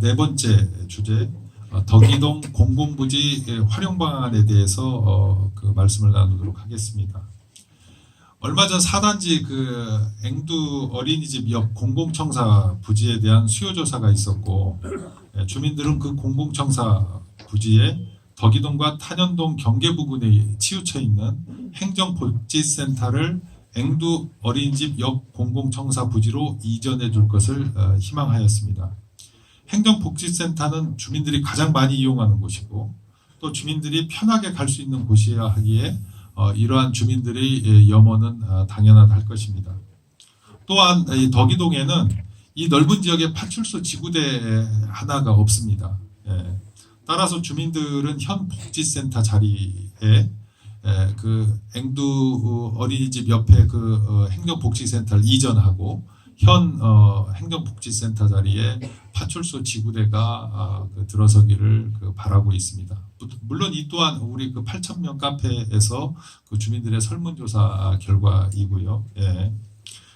네 번째 주제 덕이동 공공부지 활용 방안에 대해서 그 말씀을 나누도록 하겠습니다. 얼마 전 4단지 그 앵두 어린이집 옆 공공청사 부지에 대한 수요조사가 있었고 주민들은 그 공공청사 부지에 덕이동과 탄현동 경계 부근에 치우쳐 있는 행정복지센터를 앵두 어린이집 옆 공공청사 부지로 이전해 줄 것을 희망하였습니다. 행정복지센터는 주민들이 가장 많이 이용하는 곳이고 또 주민들이 편하게 갈 수 있는 곳이어야 하기에 이러한 주민들의 염원은 당연하다 할 것입니다. 또한 이 덕이동에는 이 넓은 지역에 파출소 지구대 하나가 없습니다. 따라서 주민들은 현 복지센터 자리에 그 앵두 어린이집 옆에 그 행정복지센터를 이전하고 현 행정복지센터 자리에 파출소 지구대가 들어서기를 바라고 있습니다. 물론 이 또한 우리 그 8,000명 카페에서 그 주민들의 설문조사 결과이고요.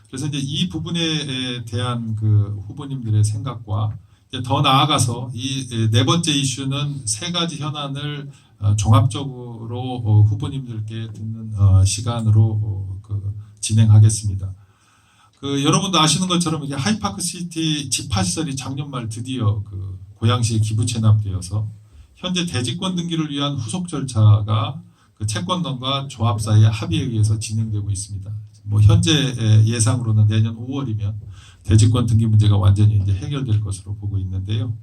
그래서 이제 이 부분에 대한 그 후보님들의 생각과 이제 더 나아가서 이 네 번째 이슈는 세 가지 현안을 종합적으로 후보님들께 듣는 시간으로 진행하겠습니다. 여러분도 아시는 것처럼 이게 하이파크시티 집합시설이 작년 말 드디어 고양시에 기부 체납되어서 현재 대지권 등기를 위한 후속 절차가 채권단과 조합 사이의 합의에 의해서 진행되고 있습니다. 뭐 현재 예상으로는 내년 5월이면 대지권 등기 문제가 완전히 이제 해결될 것으로 보고 있는데요.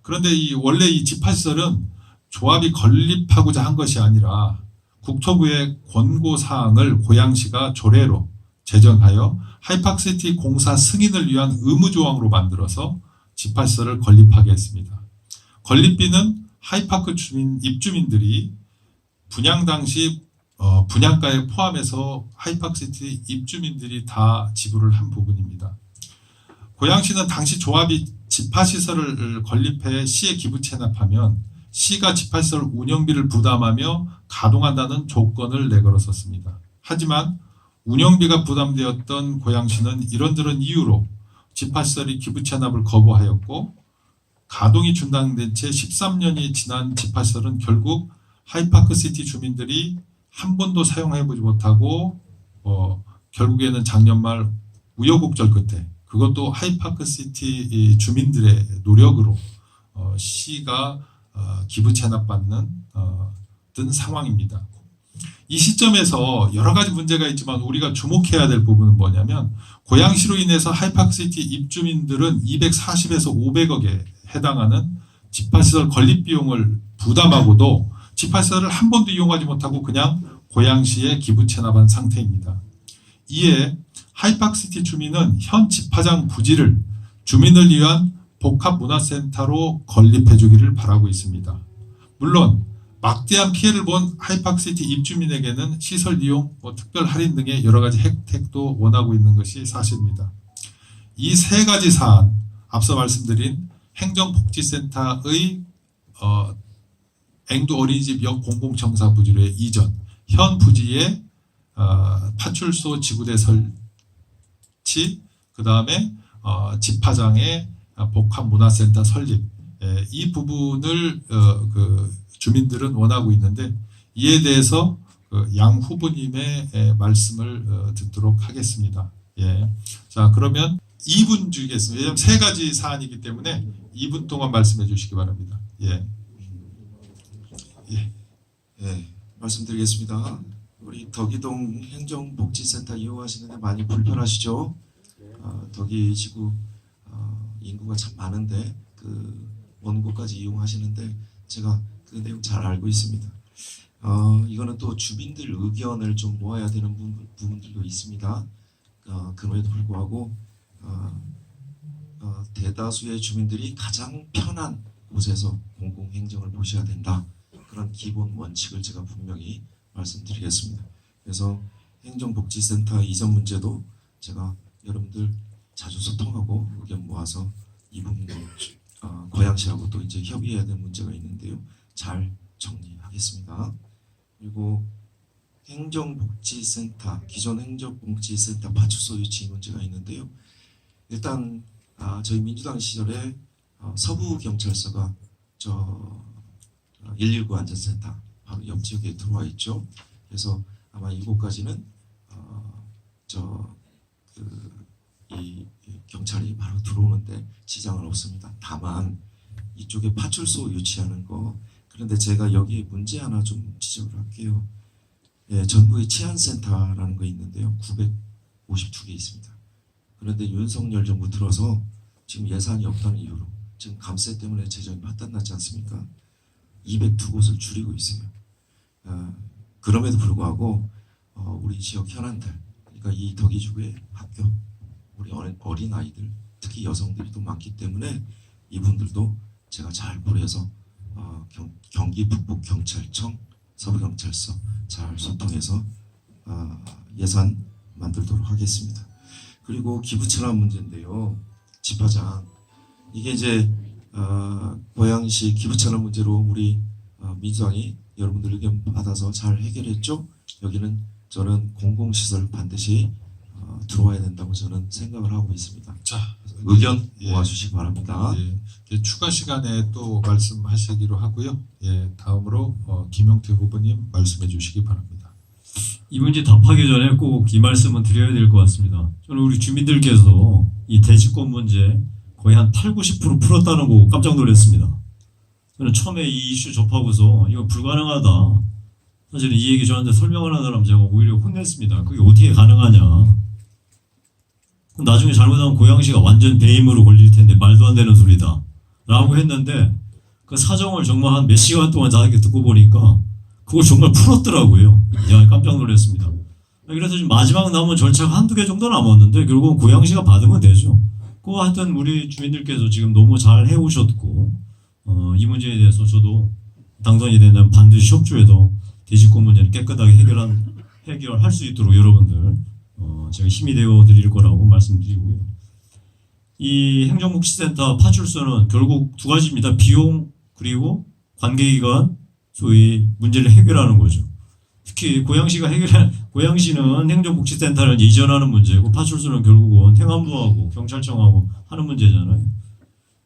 그런데 원래 이 집합시설은 조합이 건립하고자 한 것이 아니라 국토부의 권고 사항을 고양시가 조례로 제정하여 하이파크시티 공사 승인을 위한 의무조항으로 만들어서 집합시설을 건립하게 했습니다. 건립비는 하이파크 입주민들이 분양 당시 분양가에 포함해서 하이파크시티 입주민들이 다 지불을 한 부분입니다. 고양시는 당시 조합이 집합시설을 건립해 시에 기부 체납하면 시가 집합시설 운영비를 부담하며 가동한다는 조건을 내걸었었습니다. 하지만 운영비가 부담되었던 고양시는 이런저런 이유로 집합시설이 기부 체납을 거부하였고 가동이 중단된 채 13년이 지난 집합시설은 결국 하이파크시티 주민들이 한 번도 사용해보지 못하고 결국에는 작년 말 우여곡절 끝에 그것도 하이파크시티 주민들의 노력으로 시가 기부 체납받는 든 상황입니다. 이 시점에서 여러 가지 문제가 있지만 우리가 주목해야 될 부분은 뭐냐면 고양시로 인해서 하이파크시티 입주민들은 240에서 500억에 해당하는 집합시설 건립 비용을 부담하고도 집합시설을 한 번도 이용하지 못하고 그냥 고양시에 기부 체납한 상태입니다. 이에 하이파크시티 주민은 현 집합장 부지를 주민을 위한 복합문화센터로 건립해 주기를 바라고 있습니다. 물론 막대한 피해를 본 하이파크시티 입주민에게는 시설 이용, 특별 할인 등의 여러 가지 혜택도 원하고 있는 것이 사실입니다. 이 세 가지 사안, 앞서 말씀드린 행정복지센터의 앵두 어린이집 옆 공공청사 부지로의 이전, 현 부지에 파출소 지구대 설치, 그 다음에 집합장의 복합문화센터 설립, 이 부분을 주민들은 원하고 있는데 이에 대해서 양 후보님의 말씀을 듣도록 하겠습니다. 자, 그러면 2분 주겠습니다. 왜냐하면 세 가지 사안이기 때문에 2분 동안 말씀해 주시기 바랍니다. 말씀드리겠습니다. 우리 덕이동 행정복지센터 이용하시는데 많이 불편하시죠? 덕이 지구 인구가 참 많은데 먼 곳까지 이용하시는데 제가 그 내용 잘 알고 있습니다. 이거는 또 주민들 의견을 좀 모아야 되는 부분들도 있습니다. 그럼에도 불구하고 대다수의 주민들이 가장 편한 곳에서 공공행정을 보셔야 된다. 그런 기본 원칙을 제가 분명히 말씀드리겠습니다. 그래서 행정복지센터 이전 문제도 제가 여러분들 자주 소통하고 의견 모아서 이 부분도 고양시하고 또 이제 협의해야 될 문제가 있는데요. 잘 정리하겠습니다. 그리고 행정복지센터, 기존 행정복지센터 파출소 유치 문제가 있는데요. 일단 저희 민주당 시절에 서부 경찰서가 저 119 안전센터 바로 옆 지역에 들어와 있죠. 그래서 아마 이곳까지는 이 경찰이 바로 들어오는데 지장은 없습니다. 다만 이쪽에 파출소 유치하는 거, 그런데 제가 여기에 문제 하나 좀 지적을 할게요. 예, 전국에 치안센터라는 거 있는데요. 952개 있습니다. 그런데 윤석열 정부 들어서 지금 예산이 없다는 이유로 지금 감세 때문에 재정이 파탄났지 않습니까? 202곳을 줄이고 있어요. 그럼에도 불구하고 우리 지역 현안들, 그러니까 이 덕이주구의 학교, 우리 어린 아이들, 특히 여성들이 또 많기 때문에 이분들도 제가 잘 고려해서 경기 북부 경찰청, 서부 경찰서 잘 소통해서 예산 만들도록 하겠습니다. 그리고 기부 체납 문제인데요. 집화장, 이게 이제 고양시 기부 체납 문제로 우리 민주당이 여러분들 의견 받아서 잘 해결했죠. 여기는 저는 공공시설 반드시 들어와야 된다고 저는 생각을 하고 있습니다. 자, 의견 예. 모아주시기 바랍니다. 예, 추가 시간에 또 말씀하시기로 하고요. 예, 다음으로 김영태 후보님 말씀해 주시기 바랍니다. 이 문제 답하기 전에 꼭 이 말씀은 드려야 될 것 같습니다. 저는 우리 주민들께서 이 대지권 문제 거의 한 80-90% 풀었다는 거 깜짝 놀랐습니다. 저는 처음에 이 이슈 접하고서 이거 불가능하다. 사실은 이 얘기 저한테 설명을 하느라 제가 오히려 혼냈습니다. 그게 어떻게 가능하냐. 그럼 나중에 잘못하면 고양시가 완전 배임으로 걸릴 텐데 말도 안 되는 소리다. 라고 했는데 그 사정을 정말 한 몇 시간 동안 자세히 듣고 보니까 그걸 정말 풀었더라고요. 야, 깜짝 놀랐습니다. 그래서 지금 마지막 남은 절차가 한두 개 정도 남았는데 결국은 고양시가 받으면 되죠. 그거 하여튼 우리 주민들께서 지금 너무 잘 해오셨고 이 문제에 대해서 저도 당선이 된다면 반드시 협조해서 대지권 문제를 깨끗하게 해결할 수 있도록 여러분들 제가 힘이 되어 드릴 거라고 말씀드리고요. 이 행정복지센터 파출소는 결국 두 가지입니다. 비용 그리고 관계기관 소위 문제를 해결하는 거죠. 특히 고양시는 행정복지센터를 이전하는 문제고 파출소는 결국은 행안부하고 경찰청하고 하는 문제잖아요.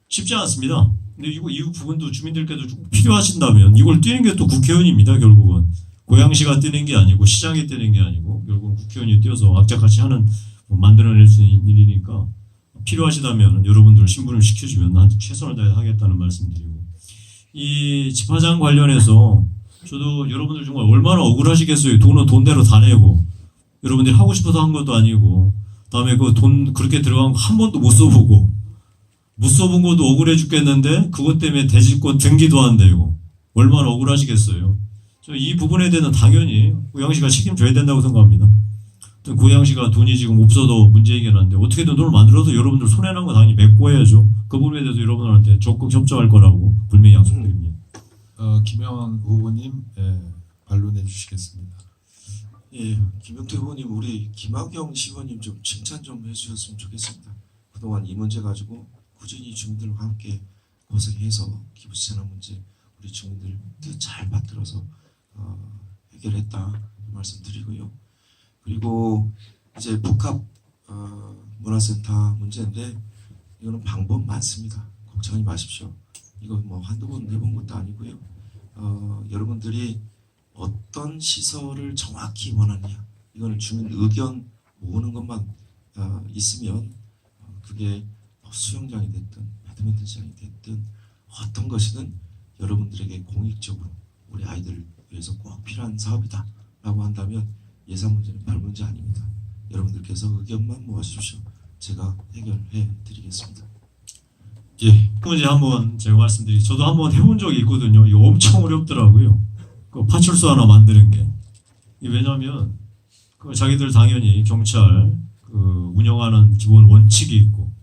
쉽지 않습니다. 근데 이 부분도 주민들께도 필요하신다면 이걸 뛰는 게 또 국회의원입니다. 결국은 고양시가 뛰는 게 아니고 시장이 뛰는 게 아니고 결국은 국회의원이 뛰어서 악착같이 만들어낼 수 있는 일이니까 필요하시다면 여러분들 신분을 시켜주면 난 최선을 다해 하겠다는 말씀드리고, 이 집화장 관련해서 저도 여러분들 정말 얼마나 억울하시겠어요. 돈은 돈대로 다 내고 여러분들이 하고 싶어서 한 것도 아니고 다음에 그 돈 그렇게 들어간 거 한 번도 못 써본 것도 억울해 죽겠는데 그것 때문에 대지권 등기도 안 되고 얼마나 억울하시겠어요. 저 이 부분에 대해서는 당연히 고양시가 책임져야 된다고 생각합니다. 고양시가 돈이 지금 없어도 문제 해결하는데 어떻게든 돈을 만들어서 여러분들 손해난 거 당연히 메꿔야죠. 그 부분에 대해서 여러분들한테 적극 협조할 거라고 분명히 약속드립니다. 김영환 후보님 반론해 주시겠습니다. 예, 김영태 후보님, 우리 김학영 시의원님 좀 칭찬 좀 해주셨으면 좋겠습니다. 그동안 이 문제 가지고 꾸준히 주민들과 함께 고생해서 기부세나 문제 우리 주민들 잘 받들어서 해결했다 말씀드리고요. 그리고 이제 복합 문화센터 문제인데 이거는 방법 많습니다. 걱정하지 마십시오. 이거 뭐 한두 번 해본 것도 아니고요. 여러분들이 어떤 시설을 정확히 원하느냐, 이거는 주민 의견 모으는 것만 있으면 그게 수영장이 됐든 배드민턴장이 됐든 어떤 것이든 여러분들에게 공익적으로 우리 아이들을 위해서 꼭 필요한 사업이다 라고 한다면 예산 문제는 별 문제 아닙니다. 여러분들께서 의견만 모아주십시오. 제가 해결해 드리겠습니다. 예, 문제 한번 제가 말씀드리고 저도 한번 해본 적이 있거든요. 이거 엄청 어렵더라고요. 그 파출소 하나 만드는 게. 왜냐하면 그 자기들 당연히 경찰 그 운영하는 기본 원칙이 있고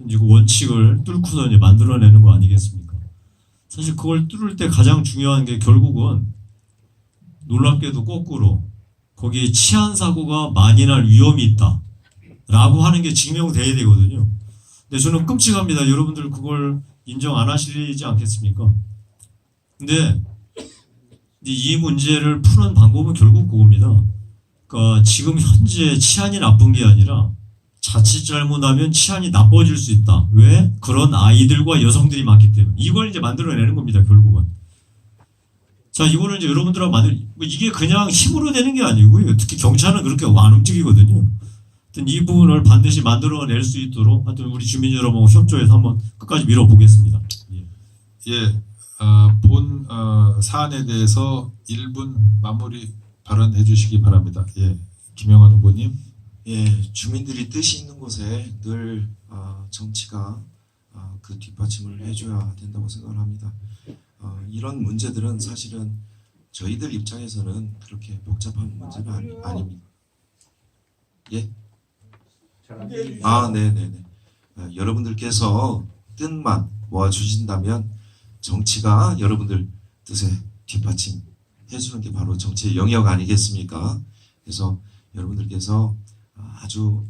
이제 그 원칙을 뚫고서 이제 만들어내는 거 아니겠습니까? 사실 그걸 뚫을 때 가장 중요한 게 결국은 놀랍게도 거꾸로 거기에 치안 사고가 많이 날 위험이 있다라고 하는 게 증명돼야 되거든요. 근데 저는 끔찍합니다. 여러분들 그걸 인정 안 하시지 않겠습니까? 근데 이 문제를 푸는 방법은 결국 그겁니다. 그러니까 지금 현재 치안이 나쁜 게 아니라 자칫 잘못하면 치안이 나빠질 수 있다. 왜? 그런 아이들과 여성들이 많기 때문에. 이걸 이제 만들어내는 겁니다, 결국은. 자, 이거를 이제 여러분들하고 이게 그냥 힘으로 되는 게 아니고요. 특히 경찰은 그렇게 안 움직이거든요. 하여튼 이 부분을 반드시 만들어낼 수 있도록 하여튼 우리 주민 여러분하고 협조해서 한번 끝까지 밀어보겠습니다. 예. 예, 본 사안에 대해서 1분 마무리 발언해 주시기 바랍니다. 예, 김영환 후보님. 예, 주민들이 뜻이 있는 곳에 늘 정치가 그 뒷받침을 해줘야 된다고 생각을 합니다. 이런 문제들은 사실은 저희들 입장에서는 그렇게 복잡한 문제는 아닙니다. 예? 네네네. 여러분들께서 뜻만 모아주신다면 정치가 여러분들 뜻에 뒷받침 해주는 게 바로 정치의 영역 아니겠습니까? 그래서 여러분들께서 아주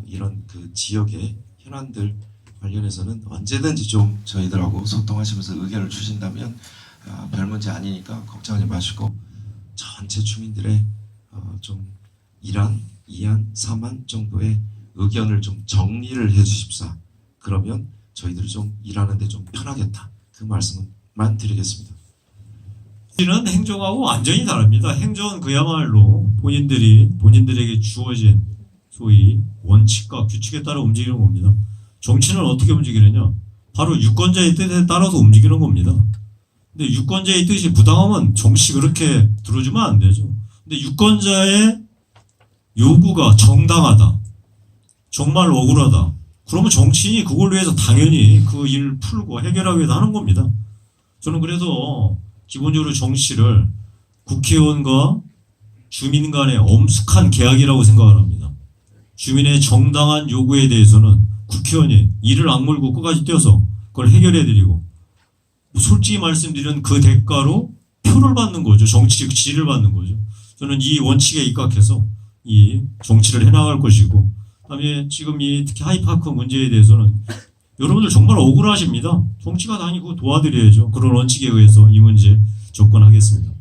이런 그 지역의 현안들 관련해서는 언제든지 좀 저희들하고 소통하시면서 의견을 주신다면 별 문제 아니니까 걱정하지 마시고 전체 주민들의 좀 1안, 2안, 3안 정도의 의견을 좀 정리를 해 주십사. 그러면 저희들이 좀 일하는데 좀 편하겠다. 그 말씀만 드리겠습니다. 는 행정하고 완전히 다릅니다. 행정은 그야말로 본인들에게 주어진 소위 원칙과 규칙에 따라 움직이는 겁니다. 정치는 어떻게 움직이느냐? 바로 유권자의 뜻에 따라서 움직이는 겁니다. 근데 유권자의 뜻이 부당하면 정치 그렇게 들어주면 안 되죠. 근데 유권자의 요구가 정당하다. 정말 억울하다. 그러면 정치인이 그걸 위해서 당연히 그 일을 풀고 해결하기 위해서 하는 겁니다. 저는 그래서 기본적으로 정치를 국회의원과 주민 간의 엄숙한 계약이라고 생각을 합니다. 주민의 정당한 요구에 대해서는 국회의원이 이를 악물고 끝까지 뛰어서 그걸 해결해드리고 솔직히 말씀드리면 그 대가로 표를 받는 거죠. 정치적 지지를 받는 거죠. 저는 이 원칙에 입각해서 이 정치를 해나갈 것이고 그다음에 지금 이 특히 하이파크 문제에 대해서는 여러분들 정말 억울하십니다. 정치가 당연히 그거 도와드려야죠. 그런 원칙에 의해서 이 문제 접근하겠습니다.